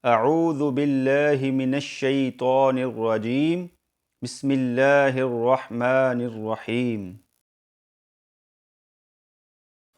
اعوذ باللہ من الشیطان الرجیم بسم اللہ الرحمن الرحیم۔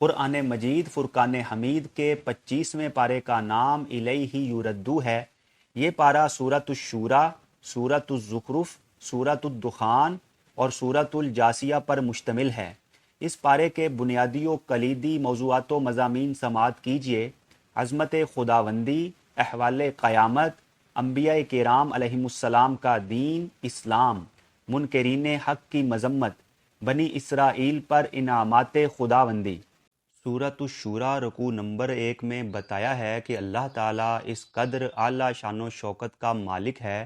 قرآن مجید فرقان حمید کے 25ویں پارے کا نام الیہ یردو ہے۔ یہ پارہ سورۃ الشورى، سورۃ الزخرف، سورۃ الدخان اور سورۃ الجاثیہ پر مشتمل ہے۔ اس پارے کے بنیادی و کلیدی موضوعات و مضامین سماعت کیجیے۔ عظمت خداوندی، احوال قیامت، انبیاء کرام علیہم السلام کا دین اسلام، منکرین حق کی مذمت، بنی اسرائیل پر انعامات خداوندی۔ سورۃ الشورى رکوع نمبر 1 میں بتایا ہے کہ اللہ تعالیٰ اس قدر اعلیٰ شان و شوکت کا مالک ہے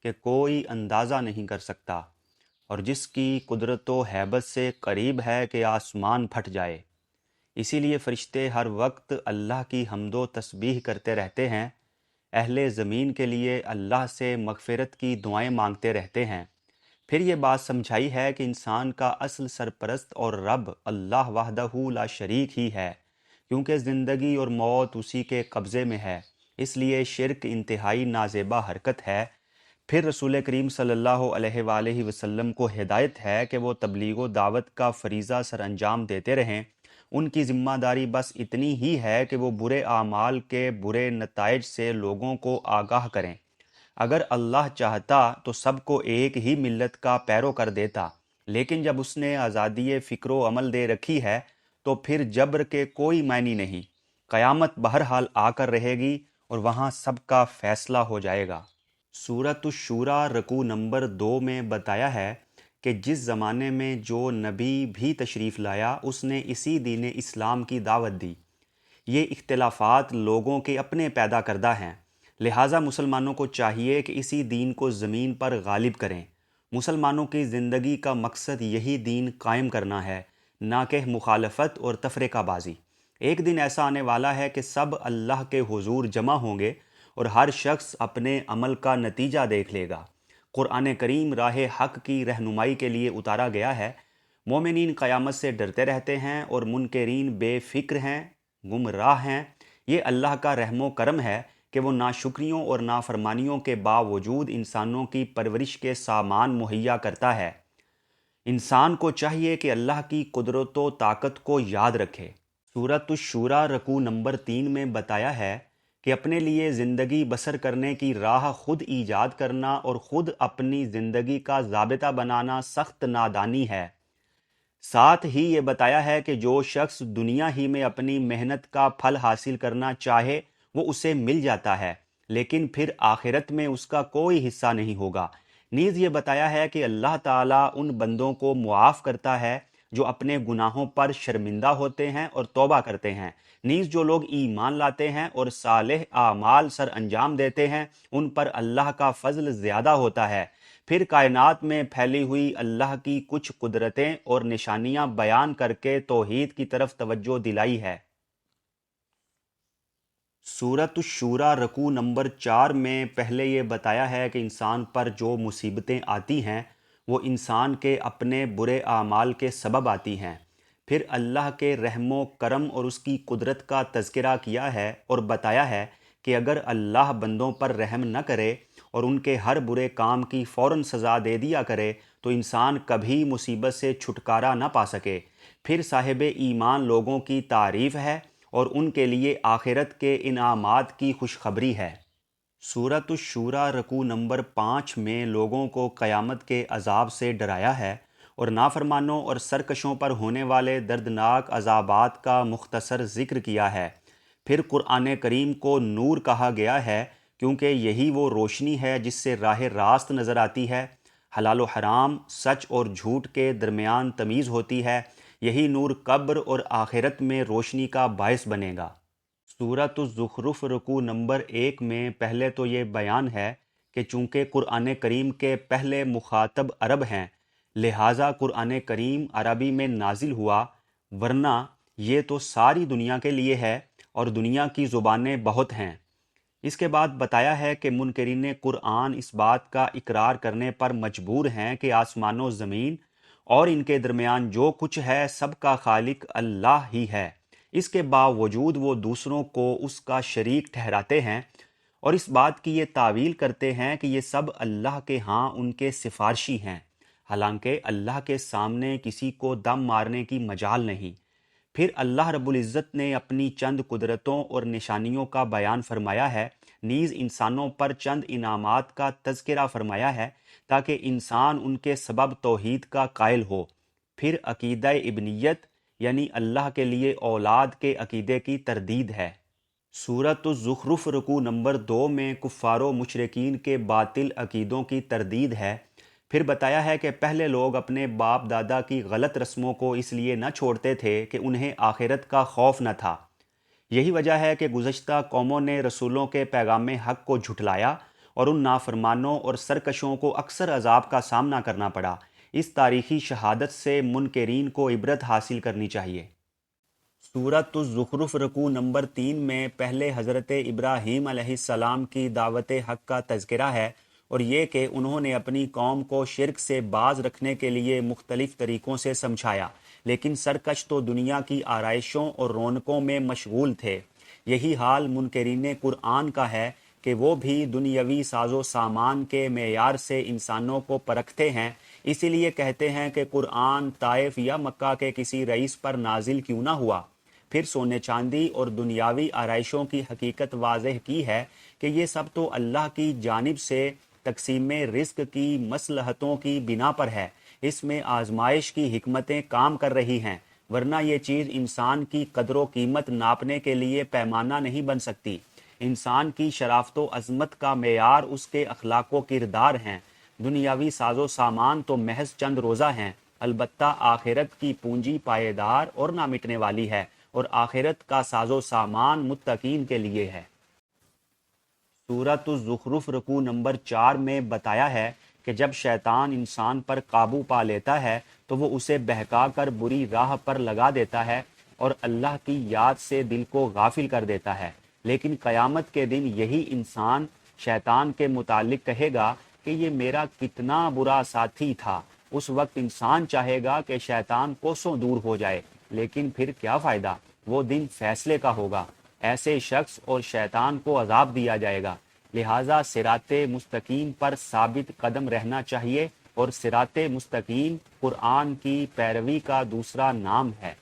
کہ کوئی اندازہ نہیں کر سکتا، اور جس کی قدرت و ہیبت سے قریب ہے کہ آسمان پھٹ جائے۔ اسی لیے فرشتے ہر وقت اللہ کی حمد و تسبیح کرتے رہتے ہیں، اہل زمین کے لیے اللہ سے مغفرت کی دعائیں مانگتے رہتے ہیں۔ پھر یہ بات سمجھائی ہے کہ انسان کا اصل سرپرست اور رب اللہ وحدہ لا شریک ہی ہے، کیونکہ زندگی اور موت اسی کے قبضے میں ہے، اس لیے شرک انتہائی نازیبہ حرکت ہے۔ پھر رسول کریم صلی اللہ علیہ وآلہ وسلم کو ہدایت ہے کہ وہ تبلیغ و دعوت کا فریضہ سر انجام دیتے رہیں۔ ان کی ذمہ داری بس اتنی ہی ہے کہ وہ برے اعمال کے برے نتائج سے لوگوں کو آگاہ کریں۔ اگر اللہ چاہتا تو سب کو ایک ہی ملت کا پیرو کر دیتا، لیکن جب اس نے آزادی فکر و عمل دے رکھی ہے تو پھر جبر کے کوئی معنی نہیں۔ قیامت بہرحال آ کر رہے گی اور وہاں سب کا فیصلہ ہو جائے گا۔ سورۃ الشورى رکوع نمبر 2 میں بتایا ہے کہ جس زمانے میں جو نبی بھی تشریف لایا اس نے اسی دین اسلام کی دعوت دی۔ یہ اختلافات لوگوں کے اپنے پیدا کردہ ہیں، لہٰذا مسلمانوں کو چاہیے کہ اسی دین کو زمین پر غالب کریں۔ مسلمانوں کی زندگی کا مقصد یہی دین قائم کرنا ہے، نہ کہ مخالفت اور تفرقہ بازی۔ ایک دن ایسا آنے والا ہے کہ سب اللہ کے حضور جمع ہوں گے اور ہر شخص اپنے عمل کا نتیجہ دیکھ لے گا۔ قرآن کریم راہ حق کی رہنمائی کے لیے اتارا گیا ہے۔ مومنین قیامت سے ڈرتے رہتے ہیں اور منکرین بے فکر ہیں، گمراہ ہیں۔ یہ اللہ کا رحم و کرم ہے کہ وہ ناشکریوں اور نافرمانیوں کے باوجود انسانوں کی پرورش کے سامان مہیا کرتا ہے۔ انسان کو چاہیے کہ اللہ کی قدرت و طاقت کو یاد رکھے۔ سورۃ الشورى رکوع نمبر 3 میں بتایا ہے کہ اپنے لیے زندگی بسر کرنے کی راہ خود ایجاد کرنا اور خود اپنی زندگی کا ضابطہ بنانا سخت نادانی ہے۔ ساتھ ہی یہ بتایا ہے کہ جو شخص دنیا ہی میں اپنی محنت کا پھل حاصل کرنا چاہے وہ اسے مل جاتا ہے، لیکن پھر آخرت میں اس کا کوئی حصہ نہیں ہوگا۔ نیز یہ بتایا ہے کہ اللہ تعالیٰ ان بندوں کو معاف کرتا ہے جو اپنے گناہوں پر شرمندہ ہوتے ہیں اور توبہ کرتے ہیں۔ نیز جو لوگ ایمان لاتے ہیں اور صالح اعمال سر انجام دیتے ہیں ان پر اللہ کا فضل زیادہ ہوتا ہے۔ پھر کائنات میں پھیلی ہوئی اللہ کی کچھ قدرتیں اور نشانیاں بیان کر کے توحید کی طرف توجہ دلائی ہے۔ سورۃ الشورى رکوع نمبر 4 میں پہلے یہ بتایا ہے کہ انسان پر جو مصیبتیں آتی ہیں وہ انسان کے اپنے برے اعمال کے سبب آتی ہیں۔ پھر اللہ کے رحم و کرم اور اس کی قدرت کا تذکرہ کیا ہے اور بتایا ہے کہ اگر اللہ بندوں پر رحم نہ کرے اور ان کے ہر برے کام کی فوراً سزا دے دیا کرے تو انسان کبھی مصیبت سے چھٹکارا نہ پا سکے۔ پھر صاحب ایمان لوگوں کی تعریف ہے اور ان کے لیے آخرت کے انعامات کی خوشخبری ہے۔ سورۃ الشورى رکوع نمبر 5 میں لوگوں کو قیامت کے عذاب سے ڈرایا ہے اور نافرمانوں اور سرکشوں پر ہونے والے دردناک عذابات کا مختصر ذکر کیا ہے۔ پھر قرآن کریم کو نور کہا گیا ہے کیونکہ یہی وہ روشنی ہے جس سے راہ راست نظر آتی ہے، حلال و حرام، سچ اور جھوٹ کے درمیان تمیز ہوتی ہے۔ یہی نور قبر اور آخرت میں روشنی کا باعث بنے گا۔ سورۃ الزخرف رکوع نمبر 1 میں پہلے تو یہ بیان ہے کہ چونکہ قرآن کریم کے پہلے مخاطب عرب ہیں لہٰذا قرآن کریم عربی میں نازل ہوا، ورنہ یہ تو ساری دنیا کے لیے ہے اور دنیا کی زبانیں بہت ہیں۔ اس کے بعد بتایا ہے کہ منکرین قرآن اس بات کا اقرار کرنے پر مجبور ہیں کہ آسمان و زمین اور ان کے درمیان جو کچھ ہے سب کا خالق اللہ ہی ہے۔ اس کے باوجود وہ دوسروں کو اس کا شریک ٹھہراتے ہیں اور اس بات کی یہ تعویل کرتے ہیں کہ یہ سب اللہ کے ہاں ان کے سفارشی ہیں، حالانکہ اللہ کے سامنے کسی کو دم مارنے کی مجال نہیں۔ پھر اللہ رب العزت نے اپنی چند قدرتوں اور نشانیوں کا بیان فرمایا ہے، نیز انسانوں پر چند انعامات کا تذکرہ فرمایا ہے تاکہ انسان ان کے سبب توحید کا قائل ہو۔ پھر عقیدہ ابنیت یعنی اللہ کے لیے اولاد کے عقیدے کی تردید ہے۔ سورۃ الزخرف رکوع نمبر 2 میں کفار و مشرکین کے باطل عقیدوں کی تردید ہے۔ پھر بتایا ہے کہ پہلے لوگ اپنے باپ دادا کی غلط رسموں کو اس لیے نہ چھوڑتے تھے کہ انہیں آخرت کا خوف نہ تھا۔ یہی وجہ ہے کہ گزشتہ قوموں نے رسولوں کے پیغام حق کو جھٹلایا اور ان نافرمانوں اور سرکشوں کو اکثر عذاب کا سامنا کرنا پڑا۔ اس تاریخی شہادت سے منکرین کو عبرت حاصل کرنی چاہیے۔ سورۃ الزخرف رکوع نمبر 3 میں پہلے حضرت ابراہیم علیہ السلام کی دعوت حق کا تذکرہ ہے اور یہ کہ انہوں نے اپنی قوم کو شرک سے باز رکھنے کے لیے مختلف طریقوں سے سمجھایا، لیکن سرکش تو دنیا کی آرائشوں اور رونقوں میں مشغول تھے۔ یہی حال منکرین قرآن کا ہے کہ وہ بھی دنیاوی ساز و سامان کے معیار سے انسانوں کو پرکھتے ہیں، اسی لیے کہتے ہیں کہ قرآن طائف یا مکہ کے کسی رئیس پر نازل کیوں نہ ہوا۔ پھر سونے چاندی اور دنیاوی آرائشوں کی حقیقت واضح کی ہے کہ یہ سب تو اللہ کی جانب سے تقسیم رزق کی مصلحتوں کی بنا پر ہے، اس میں آزمائش کی حکمتیں کام کر رہی ہیں، ورنہ یہ چیز انسان کی قدر و قیمت ناپنے کے لیے پیمانہ نہیں بن سکتی۔ انسان کی شرافت و عظمت کا معیار اس کے اخلاق و کردار ہیں، دنیاوی ساز و سامان تو محض چند روزہ ہیں، البتہ آخرت کی پونجی پائیدار اور نہ مٹنے والی ہے، اور آخرت کا ساز و سامان متقین کے لیے ہے۔ سورۃ الزخرف رکوع نمبر 4 میں بتایا ہے کہ جب شیطان انسان پر قابو پا لیتا ہے تو وہ اسے بہکا کر بری راہ پر لگا دیتا ہے اور اللہ کی یاد سے دل کو غافل کر دیتا ہے، لیکن قیامت کے دن یہی انسان شیطان کے متعلق کہے گا کہ یہ میرا کتنا برا ساتھی تھا۔ اس وقت انسان چاہے گا کہ شیطان کوسوں دور ہو جائے، لیکن پھر کیا فائدہ، وہ دن فیصلے کا ہوگا، ایسے شخص اور شیطان کو عذاب دیا جائے گا۔ لہٰذا صراط مستقیم پر ثابت قدم رہنا چاہیے، اور صراط مستقیم قرآن کی پیروی کا دوسرا نام ہے۔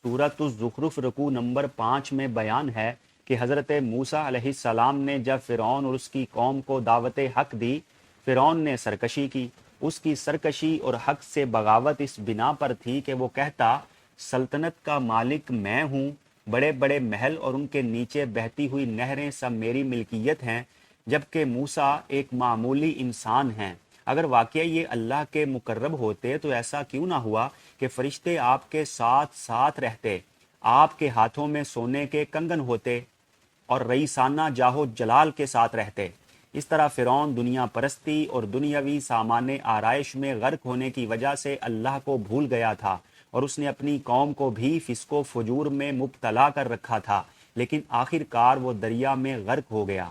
سورۃ الزخرف رکوع نمبر 5 میں بیان ہے کہ حضرت موسیٰ علیہ السلام نے جب فرعون اور اس کی قوم کو دعوت حق دی، فرعون نے سرکشی کی۔ اس کی سرکشی اور حق سے بغاوت اس بنا پر تھی کہ وہ کہتا سلطنت کا مالک میں ہوں، بڑے بڑے محل اور ان کے نیچے بہتی ہوئی نہریں سب میری ملکیت ہیں، جبکہ موسیٰ ایک معمولی انسان ہیں۔ اگر واقعی یہ اللہ کے مقرب ہوتے تو ایسا کیوں نہ ہوا کہ فرشتے آپ کے ساتھ ساتھ رہتے، آپ کے ہاتھوں میں سونے کے کنگن ہوتے اور رئیسانہ جاہ و جلال کے ساتھ رہتے۔ اس طرح فرعون دنیا پرستی اور دنیاوی سامان آرائش میں غرق ہونے کی وجہ سے اللہ کو بھول گیا تھا، اور اس نے اپنی قوم کو بھی فسق و فجور میں مبتلا کر رکھا تھا، لیکن آخر کار وہ دریا میں غرق ہو گیا۔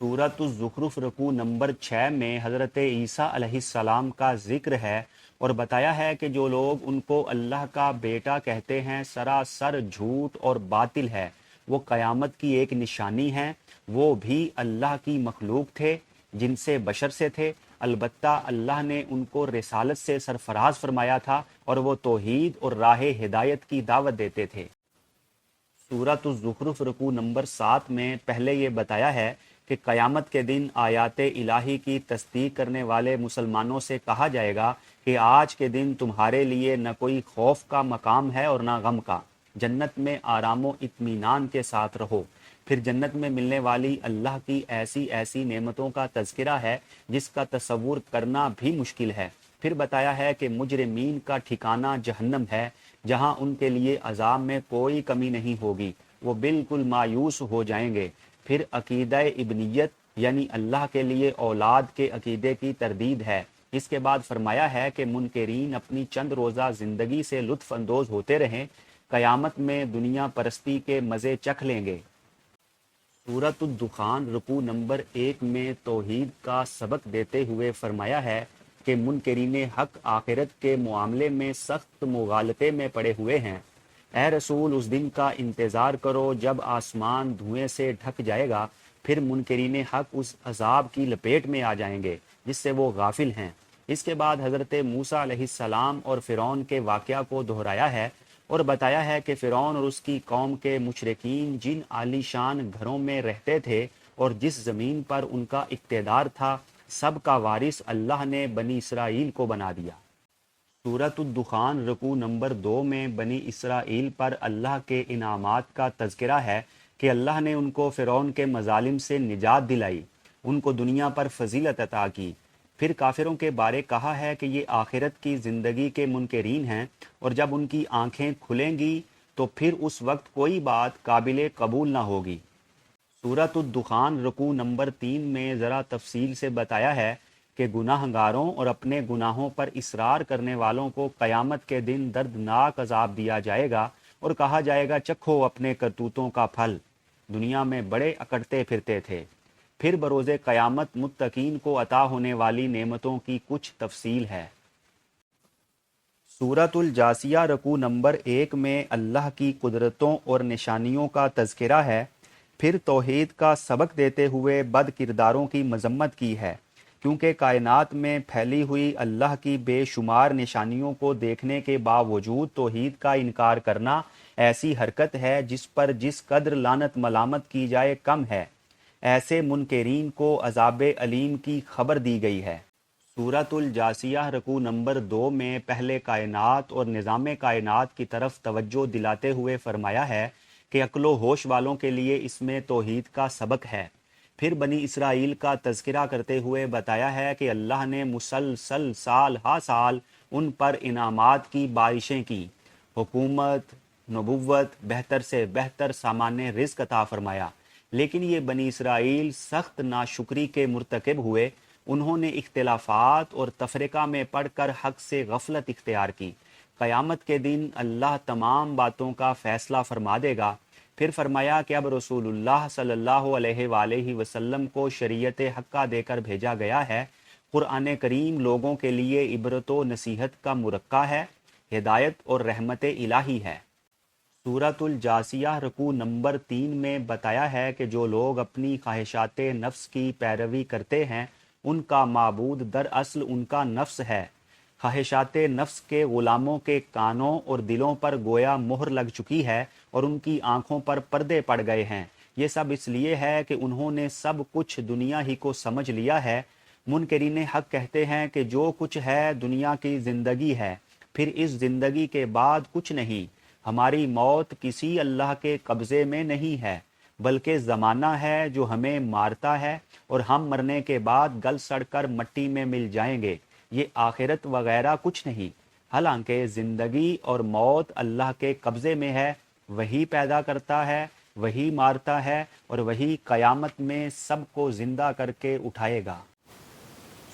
سورۃ الزخرف رکوع نمبر 6 میں حضرت عیسیٰ علیہ السلام کا ذکر ہے اور بتایا ہے کہ جو لوگ ان کو اللہ کا بیٹا کہتے ہیں سراسر جھوٹ اور باطل ہے، وہ قیامت کی ایک نشانی ہے۔ وہ بھی اللہ کی مخلوق تھے، جن سے بشر سے تھے، البتہ اللہ نے ان کو رسالت سے سرفراز فرمایا تھا اور وہ توحید اور راہ ہدایت کی دعوت دیتے تھے۔ سورۃ الزخرف رکوع نمبر 7 میں پہلے یہ بتایا ہے کہ قیامت کے دن آیات الہی کی تصدیق کرنے والے مسلمانوں سے کہا جائے گا کہ آج کے دن تمہارے لیے نہ کوئی خوف کا مقام ہے اور نہ غم کا، جنت میں آرام و اطمینان کے ساتھ رہو۔ پھر جنت میں ملنے والی اللہ کی ایسی ایسی نعمتوں کا تذکرہ ہے جس کا تصور کرنا بھی مشکل ہے۔ پھر بتایا ہے کہ مجرمین کا ٹھکانہ جہنم ہے، جہاں ان کے لیے عذاب میں کوئی کمی نہیں ہوگی، وہ بالکل مایوس ہو جائیں گے۔ پھر عقیدہ ابنیت یعنی اللہ کے لیے اولاد کے عقیدے کی تردید ہے۔ اس کے بعد فرمایا ہے کہ منکرین اپنی چند روزہ زندگی سے لطف اندوز ہوتے رہیں، قیامت میں دنیا پرستی کے مزے چکھ لیں گے۔ سورۃ الدخان رکوع نمبر 1 میں توحید کا سبق دیتے ہوئے فرمایا ہے کہ منکرین حق آخرت کے معاملے میں سخت مغالطے میں پڑے ہوئے ہیں۔ اے رسول اس دن کا انتظار کرو جب آسمان دھوئیں سے ڈھک جائے گا، پھر منکرین حق اس عذاب کی لپیٹ میں آ جائیں گے جس سے وہ غافل ہیں۔ اس کے بعد حضرت موسیٰ علیہ السلام اور فرعون کے واقعہ کو دہرایا ہے اور بتایا ہے کہ فرعون اور اس کی قوم کے مشرکین جن عالی شان گھروں میں رہتے تھے اور جس زمین پر ان کا اقتدار تھا، سب کا وارث اللہ نے بنی اسرائیل کو بنا دیا۔ سورۃ الدخان رکوع نمبر 2 میں بنی اسرائیل پر اللہ کے انعامات کا تذکرہ ہے کہ اللہ نے ان کو فرعون کے مظالم سے نجات دلائی، ان کو دنیا پر فضیلت عطا کی۔ پھر کافروں کے بارے کہا ہے کہ یہ آخرت کی زندگی کے منکرین ہیں، اور جب ان کی آنکھیں کھلیں گی تو پھر اس وقت کوئی بات قابل قبول نہ ہوگی۔ سورۃ الدخان رکوع نمبر 3 میں ذرا تفصیل سے بتایا ہے کہ گناہ گاروں اور اپنے گناہوں پر اصرار کرنے والوں کو قیامت کے دن دردناک عذاب دیا جائے گا اور کہا جائے گا چکھو اپنے کرتوتوں کا پھل، دنیا میں بڑے اکڑتے پھرتے تھے۔ پھر بروز قیامت متقین کو عطا ہونے والی نعمتوں کی کچھ تفصیل ہے۔ سورۃ الجاثیہ رکوع نمبر 1 میں اللہ کی قدرتوں اور نشانیوں کا تذکرہ ہے، پھر توحید کا سبق دیتے ہوئے بد کرداروں کی مذمت کی ہے، کیونکہ کائنات میں پھیلی ہوئی اللہ کی بے شمار نشانیوں کو دیکھنے کے باوجود توحید کا انکار کرنا ایسی حرکت ہے جس پر جس قدر لعنت ملامت کی جائے کم ہے۔ ایسے منکرین کو عذاب علیم کی خبر دی گئی ہے۔ سورۃ الجاثیہ رکوع نمبر 2 میں پہلے کائنات اور نظام کائنات کی طرف توجہ دلاتے ہوئے فرمایا ہے کہ عقل و ہوش والوں کے لیے اس میں توحید کا سبق ہے۔ پھر بنی اسرائیل کا تذکرہ کرتے ہوئے بتایا ہے کہ اللہ نے مسلسل سال ہا سال ان پر انعامات کی بارشیں کی، حکومت، نبوت، بہتر سے بہتر سامان رزق عطا فرمایا، لیکن یہ بنی اسرائیل سخت ناشکری کے مرتکب ہوئے۔ انہوں نے اختلافات اور تفرقہ میں پڑھ کر حق سے غفلت اختیار کی۔ قیامت کے دن اللہ تمام باتوں کا فیصلہ فرما دے گا۔ پھر فرمایا کہ اب رسول اللہ صلی اللہ علیہ وآلہ وسلم کو شریعت حقہ دے کر بھیجا گیا ہے۔ قرآن کریم لوگوں کے لیے عبرت و نصیحت کا مرقع ہے، ہدایت اور رحمت الہی ہے۔ سورۃ الجاثیہ رکوع نمبر 3 میں بتایا ہے کہ جو لوگ اپنی خواہشات نفس کی پیروی کرتے ہیں ان کا معبود دراصل ان کا نفس ہے۔ خواہشات نفس کے غلاموں کے کانوں اور دلوں پر گویا مہر لگ چکی ہے اور ان کی آنکھوں پر پردے پڑ گئے ہیں۔ یہ سب اس لیے ہے کہ انہوں نے سب کچھ دنیا ہی کو سمجھ لیا ہے۔ منکرین حق کہتے ہیں کہ جو کچھ ہے دنیا کی زندگی ہے، پھر اس زندگی کے بعد کچھ نہیں، ہماری موت کسی اللہ کے قبضے میں نہیں ہے، بلکہ زمانہ ہے جو ہمیں مارتا ہے اور ہم مرنے کے بعد گل سڑ کر مٹی میں مل جائیں گے، یہ آخرت وغیرہ کچھ نہیں۔ حالانکہ زندگی اور موت اللہ کے قبضے میں ہے، وہی پیدا کرتا ہے، وہی مارتا ہے اور وہی قیامت میں سب کو زندہ کر کے اٹھائے گا۔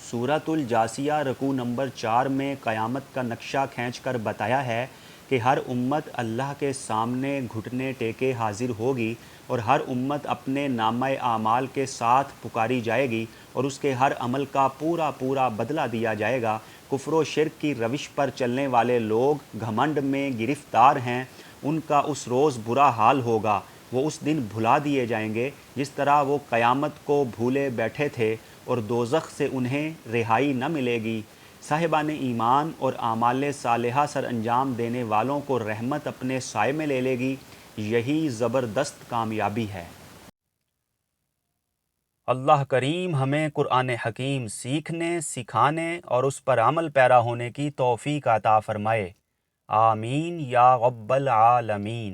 سورۃ الجاثیہ رکوع نمبر 4 میں قیامت کا نقشہ کھینچ کر بتایا ہے کہ ہر امت اللہ کے سامنے گھٹنے ٹیکے حاضر ہوگی اور ہر امت اپنے نامہ اعمال کے ساتھ پکاری جائے گی اور اس کے ہر عمل کا پورا پورا بدلہ دیا جائے گا۔ کفر و شرک کی روش پر چلنے والے لوگ گھمنڈ میں گرفتار ہیں، ان کا اس روز برا حال ہوگا، وہ اس دن بھلا دیے جائیں گے جس طرح وہ قیامت کو بھولے بیٹھے تھے، اور دوزخ سے انہیں رہائی نہ ملے گی۔ صاحبان ایمان اور اعمال صالحہ سر انجام دینے والوں کو رحمت اپنے سائے میں لے لے گی، یہی زبردست کامیابی ہے۔ اللہ کریم ہمیں قرآن حکیم سیکھنے، سکھانے اور اس پر عمل پیرا ہونے کی توفیق عطا فرمائے۔ آمین یا رب العالمین۔